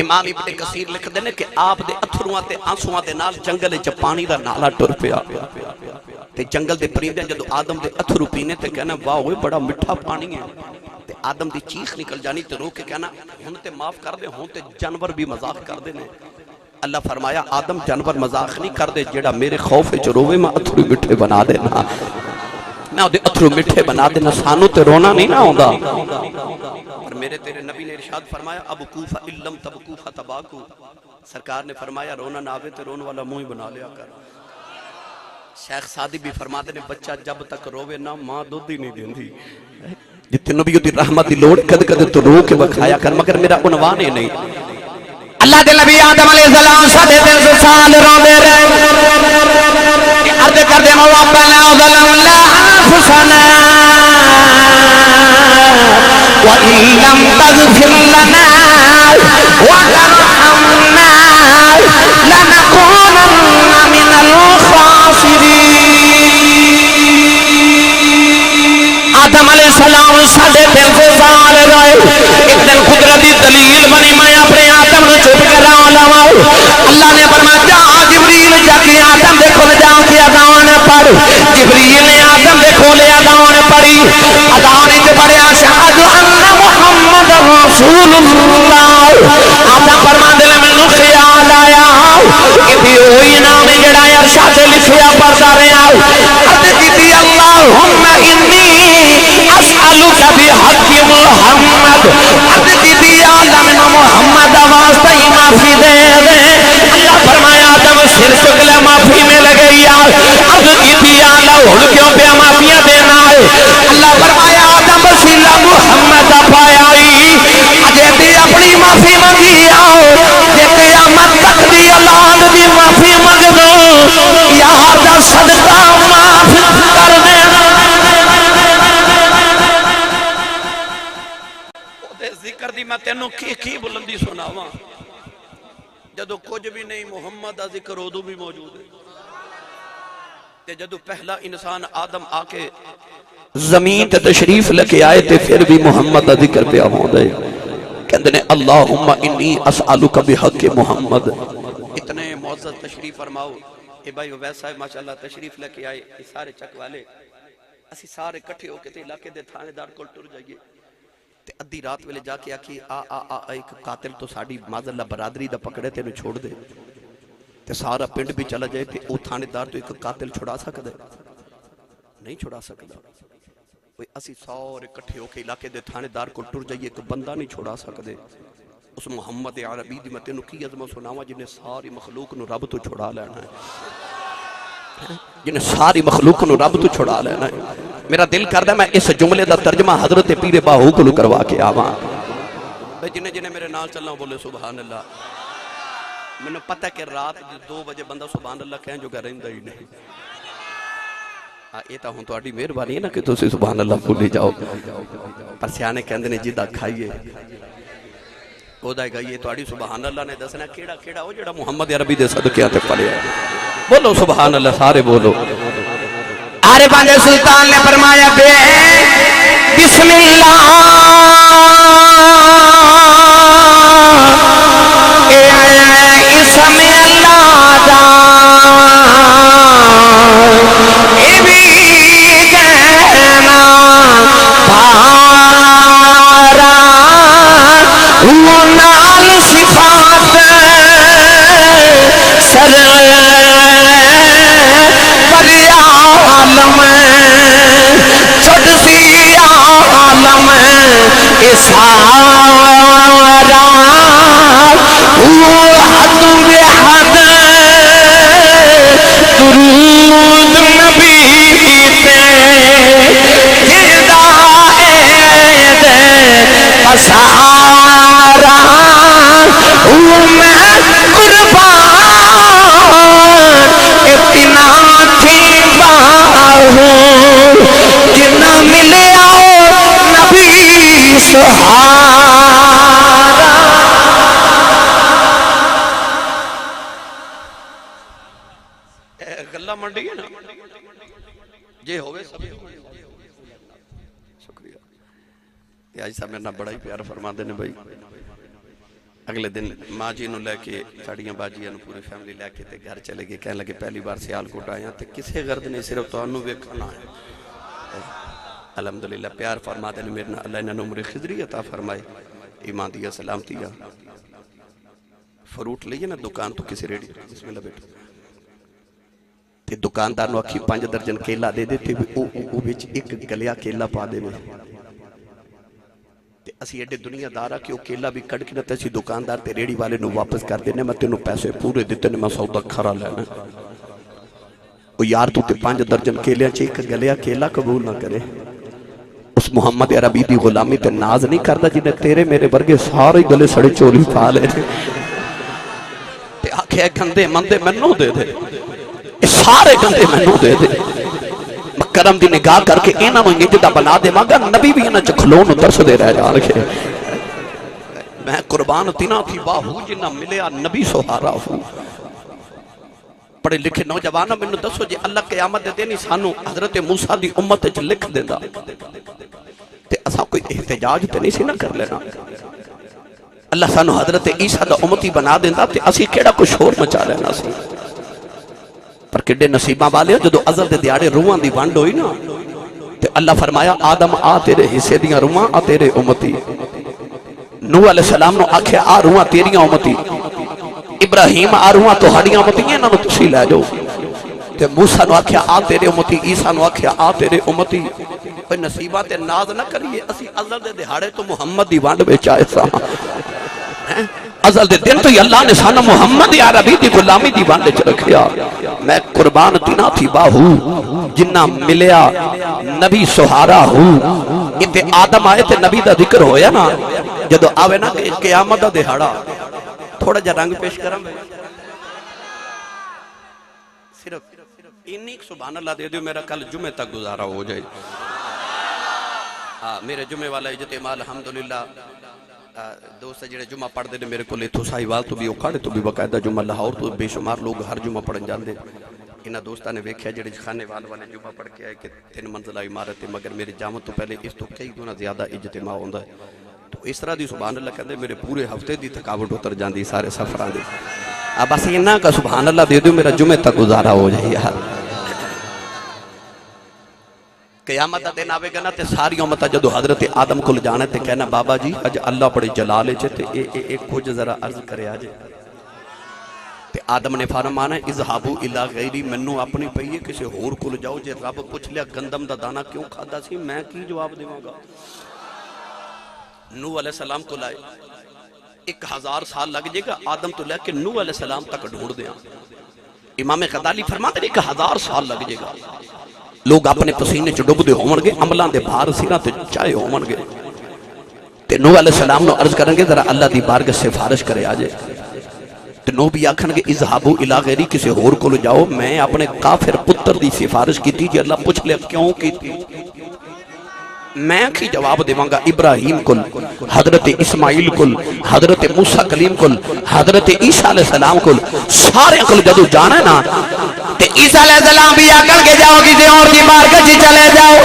امام ابن کثیر لکھ دینے کہ آپ دے اتھروਆਂ تے آنسوਆਂ دے نال جنگل چ پانی دا نالا ٹر پیا تے جنگل دے پرندے جدو آدم دے اتھرو پینے تے کہنا واہ اوئے بڑا میٹھا پانی ہے تے آدم دی چیخ نکل جانی تے رو کے کہنا ہن تے معاف کر دے ہن تے جانور بھی مذاق کر دے نے اللہ فرمایا آدم جانور مذاق نہیں کر دے جیڑا میرے خوف وچ روے میں اتھرو میٹھے بنا دینا میں دے اتھرو مٹھے بنا دینا سانو تے رونا نہیں نہ ہوندا اور میرے تیرے نبی نے ارشاد فرمایا ابو کوفہ علم تب کوفہ تباکو سرکار نے فرمایا رونا نہ آوے تے رون والا منہ بنا لیا کر شیخ سعدی بھی فرماتے نے بچہ جب تک روے نہ ماں دودھ ہی نہیں دیندی جتنے نبیوں دی رحمت دی لوڑ کد کد تو رو کے بکھایا کر مگر میرا عنوان ہی نہیں اللہ دے نبی آدم علیہ السلام 350 سال روندے رہے عرض کر دے ربنا ظلمنا انفسنا وَإِن لَّمْ تَغْفِرْ لَنَا وَتَرْحَمْنَا لَنَكُونَنَّ مِنَ الْخَاسِرِينَ آدم علیہ السلام 350 سال روئے ایک دن قدرتی دلیل بنی میں اپنے آدم نے چپ کر رہا ہوں اللہ نے فرمایا جا جبریل جا کے آدم دیکھو لے جاؤ کی اذان پڑھ جبریل نے آدم دیکھو لے اذان پڑھی اذان وچ پڑھیا اشہد ان محمد رسول اللہ آدم فرماندے نے مینوں خیال آیا کہ بھی وہی نام جڑا ارشاد لکھیا پڑھدا رہیا عرض کیتی اللہم انی اسالک بحق محمد عرض کیتی یا اللہ میں محمد واسطے ہی معافی دے دے اللہ فرمایا آدم سر چک لے معافی میں لگئی عرض کیتی یا اللہ ہن کیوں پہ معافیاں دینا ہے اللہ فرمایا آدم وسیلہ محمد پایا اجے تے اپنی معافی منگی آؤ جے قیامت تک دی اولاد دی معافی منگ دو یا دا صدقہ معاف کر دینا ذکر دی میں تینوں کی بلندی سناواں جدو کچھ بھی نہیں محمد دا ذکر ادو بھی موجود ہے تے جدو پہلا انسان آدم آ کے زمین تے تشریف لے آئے تے پھر بھی محمد دا ذکر پہ ہوندا ہے کہندے نے اللہم انی اسالک بحق محمد اتنے معزز تشریف فرماؤ اے بھائی ویسا ہے ماشاءاللہ تشریف لے آئے یہ سارے چک والے اسی سارے کٹھے ہو کے تے علاقے دے تھانے دار کول ٹر جائیے تے ادھی رات ویلے جا کے آکھی ایک قاتل تو ساڑی معذاللہ برادری دا پکڑے تے انہوں چھوڑ دے تے سارا پنڈ بھی چلا جائے تے او تھانے دار تو ایک قاتل چھڑا سکتا ہے نہیں چھڑا سکتا کوئی اسی سارے کٹھے ہو کے علاقے دے تھانے دار کو ٹر جائیے ایک بندہ نہیں چھوڑا سکتے اس محمد عربی دی میں تینوں کی عظمت سناواں جنہیں ساری مخلوق نو رب تو چھڑا لینا ہے جنہیں ساری مخلوق نو رب تو چھڑا لینا ہے میرا دل کر دا میں اس جملے دا ترجمہ حضرت پیر باہو کو کروا کے آواں جنہیں میرے نال چلنا بولے سبحان اللہ میں پتہ کہ رات 2 بجے بندہ سبحان اللہ کہیں جو گھر رہندا ہی نہیں. یہ تو ہوں تہاڈی مہربانی ہے نا کہ تسی سبحان اللہ بھول جاؤ. پر سیانے کہندے نے جدا کھائیے او دا گئیے تہاڈی سبحان اللہ نے دسنا کیڑا کیڑا او جڑا محمد عربی دے صدقے تے پڑھیا. بولو سبحان اللہ سارے بولو. آرے بانجے سلطان نے فرمایا بے بسم اللہ اسم اللہ دا اے بھی دینا پارا نال صفات سر بری عالم چھٹ سی عالم اسارا حد بحد درود نبی تے ہدایت اسارا میں قربان اتنا تھی باہو جنا ملے آؤ نبی سہارا. گلہ منڈی ہے نا جے ہوئے سب شکریہ. آج صاحب میرے بڑا ہی پیار فرما دینے بھائی. اگلے دن ماں جی نو لے کے ساڑیاں باجیاں نو پوری فیملی لے کے تے گھر چلے گئے. کہنے لگے پہلی بار سیالکوٹ آیا تے کسے غرض نہیں صرف تو انو ویکھنا ہے. الحمدللہ پیار فرما دینے میرے اللہ انہوں نے عمر خضری عطا فرمائے. ایمان دیا سلامتی دیا. فروٹ لئیے نا دکان تو کسی ریڈی بسم اللہ بیٹھو تے دکاندار نو اکھی 5 درجن کیلا دے دیتے او بیچ ایک گلیا کیلا پا دے میں تے اسی ایڈے دنیا دارا کہ او کیلا بھی کڑ کے نہ تے اسی دکاندار تے ریڈی والے نو واپس کر دینے میں تینوں پیسے پورے دیتے نے میں سودا کھرا لینا. او یار تو تے 5 درجن کیلیاں چے ایک گلیا کیلا قبول نہ کرے. اس محمد عربی دی غلامی تے ناز نہیں کردا جنہیں تیرے میرے ورگے سارے گلے سڑے چولی پا لے تے آکھے گندے مندے منو دے دے سارے گندے منو دے دے. کرم دی نگاہ کر کے اینا منگی جدہ بنا دے مانگا نبی بھی اینا چکھلون ترس دے رہ جا رکھے. میں قربان تینا تھی باہو جنہ ملیا نبی سہارا ہوں. پڑھے لکھے نوجوانا میں نے دسو جے اللہ قیامت دے دینی سانو حضرت موسیٰ دی امت اچھ لکھ دینا تے اساں کوئی احتجاج تے نہیں سی نہ کر لینا. اللہ سانو حضرت عیسیٰ دا امتی بنا دینا تے اسی کیڑا کو شور مچا لینا سی. پر کڈے نصیبہ والے جدو ازل دے دیاڑے روحاں دی وانڈ ہوئی نا تے اللہ فرمایا آدم آ تیرے حصے دیاں روحاں آ تیرے امتی. نوح علیہ السلام نو آکھے آ روحاں تیریاں امتی. ابراہیم آ روحاں تو ہاڑیاں امتی ہیں نا نو تسی لے جو. تے موسیٰ نو آکھے آ تیرے امتی. عیسیٰ نو آکھے آ تیرے امتی. کوئی نصیبہ تے ناز نہ کریے اسی ازل دے دیاڑے تو محمد دی وانڈ میں چاہے سا. ازل دے دن تو یہ اللہ نے سانا محمد عربی دی غلامی دی وانڈ چ رکھیا. میں قربان تینا تھی باہو جنہ ملیا نبی سہارا ہوں. تے آدم آئے تے نبی دا ذکر ہویا نا جدو آوے نا کہ قیامت دا دہاڑا تھوڑا جا رنگ پیش کرم صرف انہی سبحان اللہ دے دیو میرا کل جمعہ تک گزارا ہو جائے. میرے جمعہ والا اجتماع الحمدللہ دوست جڑے جمعہ پڑھ دے میرے کو لے تو ساہیوال تو بھی اکھاڑے تو بھی باقاعدہ جمعہ لاہور تو بے شمار لوگ ہر جمعہ پڑھن جان دے. انہاں دوستہ نے ویکھیا جڑے خانے والے جمعہ پڑھ کے آئے کہ 3 منزلہ عمارت ہے مگر میرے جامع تو پہلے اس تو کئی گنا زیادہ اجتماع ہوندا ہے. تو اس طرح دی سبحان اللہ کہندے میرے پورے ہفتے دی تھکاوٹ اتر جاندی سارے سفراں دی. اب بس انہاں کا سبحان اللہ دے دیو میرا جمعہ تک گزارا ہو جائے یار. قیامت دن آوے گا نا تے ساری امت جدو حضرت آدم کو جانا تے کہنا بابا جی اج اللہ بڑے جلالے چھے تے ایک کچھ ذرا عرض کرے آجے. تے آدم نے فرمانا اذهبوا الى غیری منو اپنی پئیے کسی ہور کو جاؤ. جے رب پوچھ لیا گندم دا دانا کیوں کھادا سی میں کی جواب دیواں گا. نوح علیہ السلام کو لائے 1000 سال لگ جائے گا آدم تو لے کے نوح علیہ السلام تک ڈھونڈ دیا. امام غزالی فرماتے ہیں 1000 سال لگ جائے گا. لوگ اپنے پسینے چ ڈب دے ہون گے عملاں دے بھار سینا تے چائے ہون گے. تے نوح علیہ السلام نو عرض کریں گے ذرا اللہ دی بارگاہ سفارش کرے آ جائے. تے نوبی آکھن گے اذهبوا الى غیری کسی اور کو جاؤ میں اپنے کافر پتر دی سفارش کی تھی جی اللہ پوچھ لے کیوں کی تھی میں کی جواب دیواں گا ابراہیم کل حضرت اسماعیل کل حضرت موسیٰ کلیم کل حضرت عیسیٰ علیہ السلام کل سارے کل جدو جانا ہے نا تے عیسیٰ علیہ السلام بھی آکر کے جاؤ کسی اور کی بارگاہ جی چلے جاؤ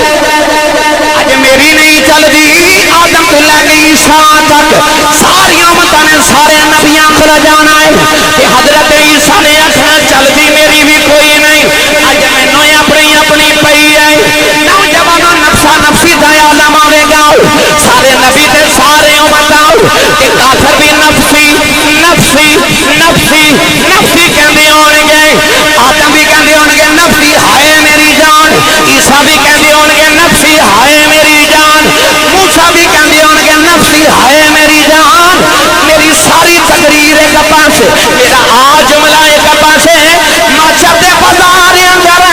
آج میری نہیں چل دی آدم تو لے کے عیسیٰ تک ساری امتہ نے سارے نبیان کھلا جانا ہے کہ حضرت عیسیٰ نے اکھنا چل دی میری بھی کوئی نہیں آج میں نوے اپنی پئی ہے نوجوانوں نفسا نفسی دایا لماوے گاؤ سارے نبی تے سارے امتاؤ کہ کافر بھی نفسی نفسی نفسی نفسی کہندے ہونے گے آدم بھی کہندے ہونے گے نفسی ہائے میری جان عیسیٰ بھی کہندے ہونے گے نفسی ہائے میری جان موسیٰ بھی کہندے ہونے گے نفسی ہائے میری جان میری ساری تقریر کا پاس میرا آج ملائے کا پاس مچھر دے بازار اندر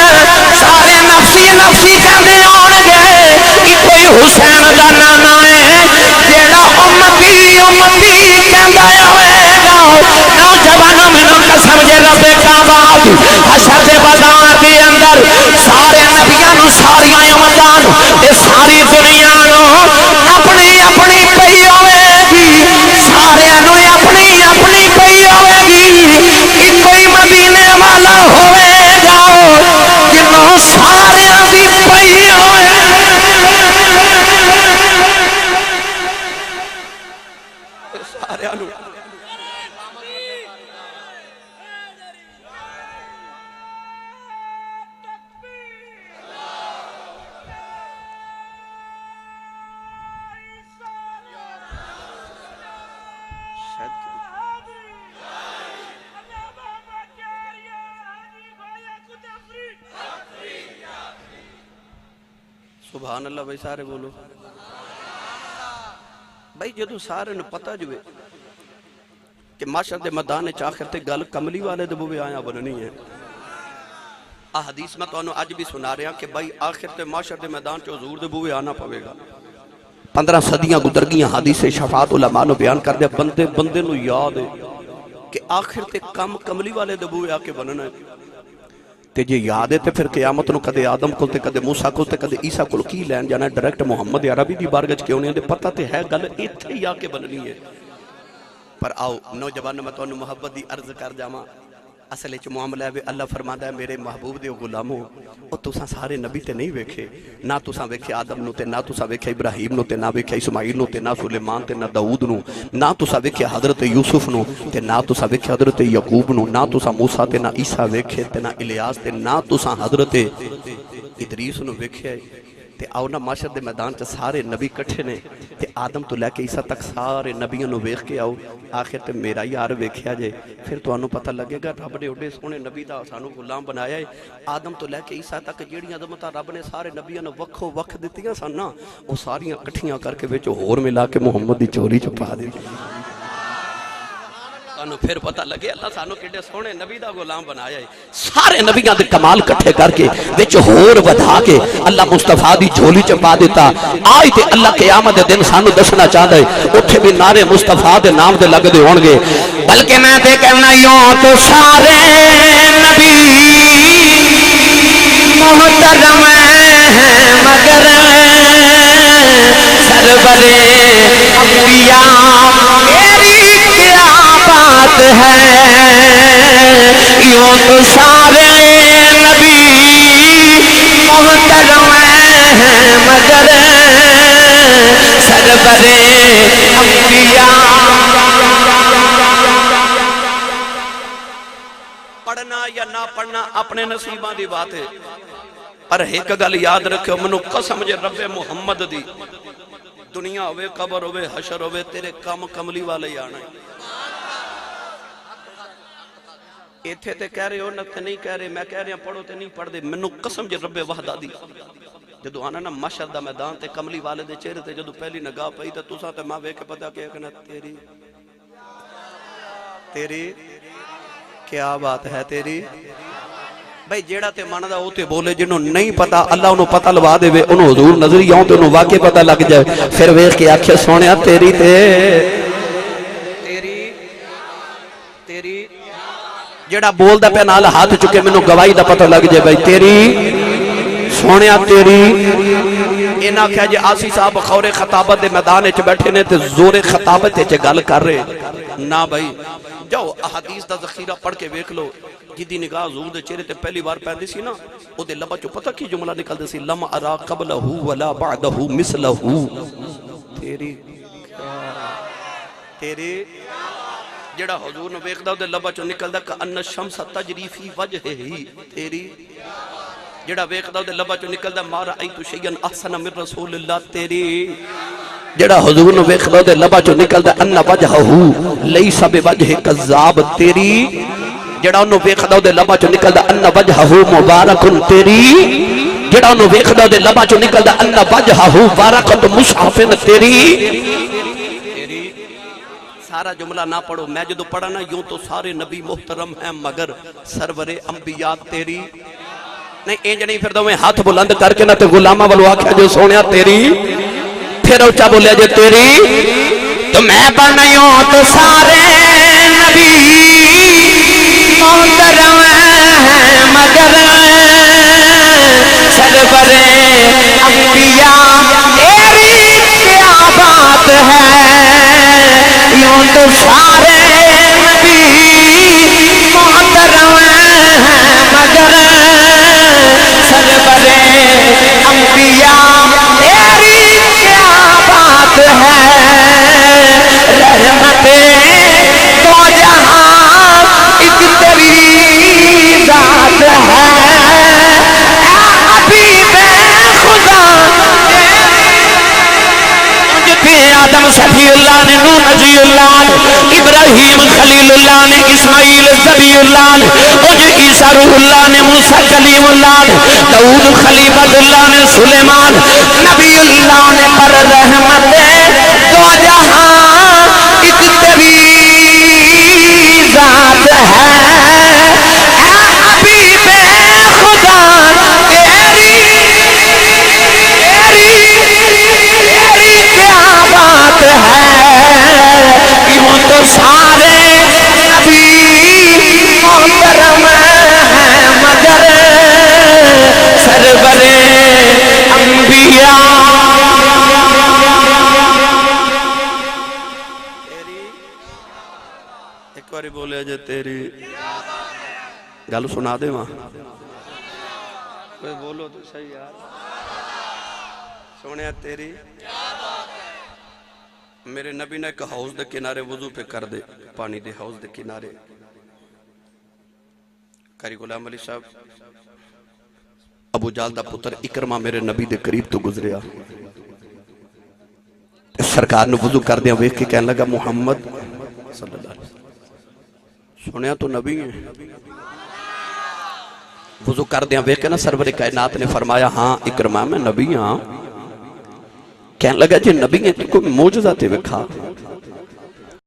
سارے نفسی نفسی کہندے ہونے گے کہ کوئی حسین دا نانا ہے جیڑا امتی کہندا ہوئے گا نوجوانوں میں قسم جے رب کعبہ حشر دے بازار دے اندر سارے نبیاں نو ساری امتاں تے ساری دنیا نو اپنی پئی ہوئے گی سارے نو اپنی پئی ہوئے گی کہ کوئی مدینے والا ہوئے گا جنوں سارے دی پئی ہوئے سارے نو سبحان اللہ بھائی سارے بولو بھائی جدو سارے نو پتہ جوئے کہ معاشر دے میدان آخر تے گل کملی والے دے بوے آیا بننی ہے حدیث میں تو انہوں آج بھی سنا رہا کہ بھائی آخر تے معاشر دے میدان چو حضور دے بوے آنا پوے گا 15 صدیاں گزر گیاں حدیث شفاعت علماء نو بیان کر دیا بندے نو یاد ہے کہ آخر تے کملی والے دے بوے آکے بننا ہے تے جے یاد ہے تے پھر قیامت نو کدے آدم کل تے کدے موسیٰ کل تے کدے عیسیٰ کل کی لین جانا ہے ڈائریکٹ محمد عربی دی بارگاہ کیوں نہیں ہے پتہ تے ہے گل ایتھے ہی آکے بننی ہے پر آؤ نوجوان میں تو انہوں محبت دی عرض کر جاما اصل اچھ معاملہ ہے اللہ فرماتا ہے میرے محبوب دے غلاموں اور تساں سارے نبی تے نہیں ویکھے نہ تساں ویکھے آدم نو تے نہ تساں ویکھے ابراہیم نو تے نہ ویکھے اسماعیل نو تے نہ سلیمان تے نہ داؤد نو نہ تساں ویکھے حضرت یوسف نو تے نہ تساں ویکھے حضرت یعقوب نو نہ تساں موسیٰ تے نہ عیسیٰ ویکھے تے نہ الیاس تے نہ تساں حضرت ادریس نو ویکھے تے آؤ نا معاشر دے میدان چا سارے نبی کٹھے نے تے آدم تو لے کے عیسیٰ تک سارے نبیوں نو ویکھ کے آؤ آخر تے میرا یار ویکھیا جائے پھر تو انہوں پتہ لگے گا رب نے اڈے سونے نبی دا سانو غلام بنایا ہے آدم تو لے کے عیسیٰ تک جیڑی عظمتاں رب نے سارے نبیوں نو وکھو وکھ دتیاں سن نا وہ ساریاں کٹھیاں کر کے وچ ہور ملا کے محمد دی چوری چھپا دے سانو پھر پتہ لگے اللہ سانو کڈے سونے نبی دا غلام بنایا ہے سارے نبیاں دے کمال کٹھے کر کے وچ ہور ودھا کے اللہ مصطفیٰ دی جھولی چپا دیتا آئی تے اللہ قیامت دے دن سانو دسنا چاہتا ہے اٹھے بھی نعرے مصطفیٰ دے نام دے لگ دے ہون گے بلکہ میں تے کہنا یوں تو سارے نبی محترم ہیں مگر سرور انبیاء میری کیا بات ہے یوں تو سارے نبی محترم ہیں مگر سرور انبیاء پڑھنا یا نہ پڑھنا اپنے نصیباں دی بات ہے پر ایک گل یاد رکھو منو قسم جے رب محمد دی دنیا ہوئے قبر ہوئے حشر ہوئے تیرے کم کملی والے ہی آنا ہے ایتھے تے کہہ رہے ہو نہ تے نہیں کہہ رہے میں کہہ رہے ہیں پڑھو تے نہیں پڑھ دے منو قسم جے رب وحدہ دی جدو آنا نا مشہد دا میدان تے کملی والے دے چہرے تے جدو پہلی نگاہ پئی تے تساں تے ماں ویکھ کے پتہ کہ کہنا تیری کیا بات ہے تیری بھائی جیڑا تے مانا دا ہوتے بولے جنہوں نہیں پتا اللہ انہوں پتا لوا دے وے انہوں حضور نظری آؤں تے انہوں واقع پتا لگ جائے پھر ویخ کے آکھے سونے تیری جڑا بول دا پہ نال ہاتھ چکے میں نو گواہی دا پتہ لگ جائے بھائی تیری سونیا تیری اینا کیا جی آسی صاحب خور خطابت دے میدان اچھ بیٹھے نے تے زور خطابت اچھ گل کر رہے نا بھائی جاؤ احادیث دا ذخیرہ پڑھ کے بیک لو جدی نگاہ حضور دے چہرے تے پہلی بار پہندی سی نا او دے لبا چو پتہ کی جملہ نکل دے سی لم ارا قبلہو ولا بعدہو مثلہو تیری جڑا حضور نے بیک دا دے لبا چو نکل دا کہ ان الشمس تجری فی وجہ ہی تیری جڑا ویک دا دے لبا چو نکل دا مارا ایتو شیئن احسن من رسول اللہ تیری جڑا حضور نے ویک دا دے لبا چو نکل دا ان وجہہو لیسا بے وجہ کذاب تیری جڑا انہوں ویک دا دے لبا چو نکل دا ان وجہہو مبارکن تیری جڑا انہوں ویک دا دے لبا چو نکل دا ان وجہہو بارکت مصحفن تیری سارا جملہ نہ پڑھو میں جدو پڑھا نا یوں تو سارے نبی محترم ہیں مگر سرور انبیاء تیری نہیں اینج نہیں پھر دو میں ہاتھ بلند کر کے نہ تے غلامہ والو آکھا جو سونیا تیری پھر اوچا بولیا جو تیری تو میں بنیوں تو سارے نبی محترم ہیں مگر سرور انبیاء تیری کیا بات ہے یوں تو سارے نبی محترم ہیں مگر سرور انبیاء تیری کیا بات ہے رحمت تو جہاں ایک تیری ذات ہے حبیب خدا آدم صفی اللہ نے نوح نبی اللہ نے ابراہیم خلیل اللہ نے اسماعیل ذبی اللہ نے عیسیٰ روح اللہ نے موسیٰ کلیم اللہ نے داؤد خلیفۃ اللہ نے سلیمان نبی اللہ نے پر رحمت دو جہاں ایک تیری ذات ہے حبیب خدا تو سارے نبی محترم ہیں مگر سرور انبیاء ایک باری بولے جے تیری گالو سنا دے وہاں کوئی بولو تو صحیح یار سونے تیری میرے نبی نے ایک ہاؤس دے کنارے وضو پہ کر دے پانی دے ہاؤس دے کنارے قاری غلام علی صاحب ابو جال دا پتر اکرمہ میرے نبی دے قریب تو گزریا سرکار نے وضو کر دیا ویک کے کہنے لگا محمد صلی اللہ علیہ وسلم سنیا تو نبی ہیں وضو کر دیا ویک کے نا سرور کائنات نے فرمایا ہاں اکرمہ میں نبی ہاں کہنے لگا جی نبی ہیں تو کوئی موجزہ تے وکھا